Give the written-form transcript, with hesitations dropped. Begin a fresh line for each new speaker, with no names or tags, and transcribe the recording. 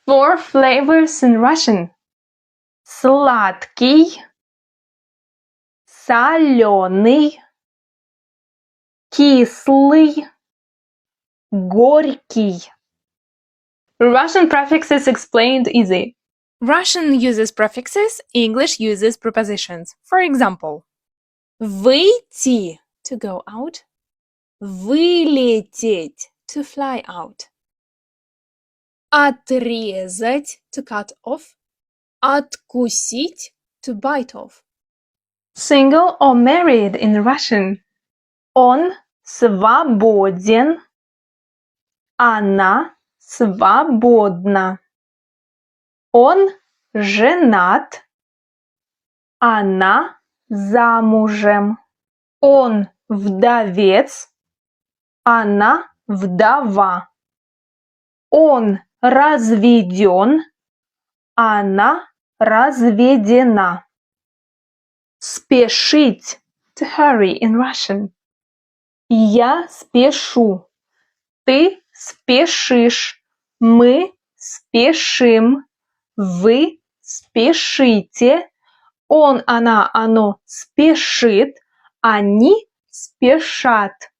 4 flavors in Russian. Сладкий, соленый, кислый, горький. Russian prefixes explained easy.
Russian uses prefixes, English uses prepositions. For example, выйти – to go out, вылететь – to fly out, отрезать – to cut off, откусить – to bite off.
Single or married in Russian. Он свободен, она свободна. Он женат, она замужем. Он вдовец, она вдова. Он разведен, она разведена. Спешить – to hurry in Russian. Я спешу. Ты спешишь. Мы спешим. Вы спешите. Он, она, оно спешит. Они спешат.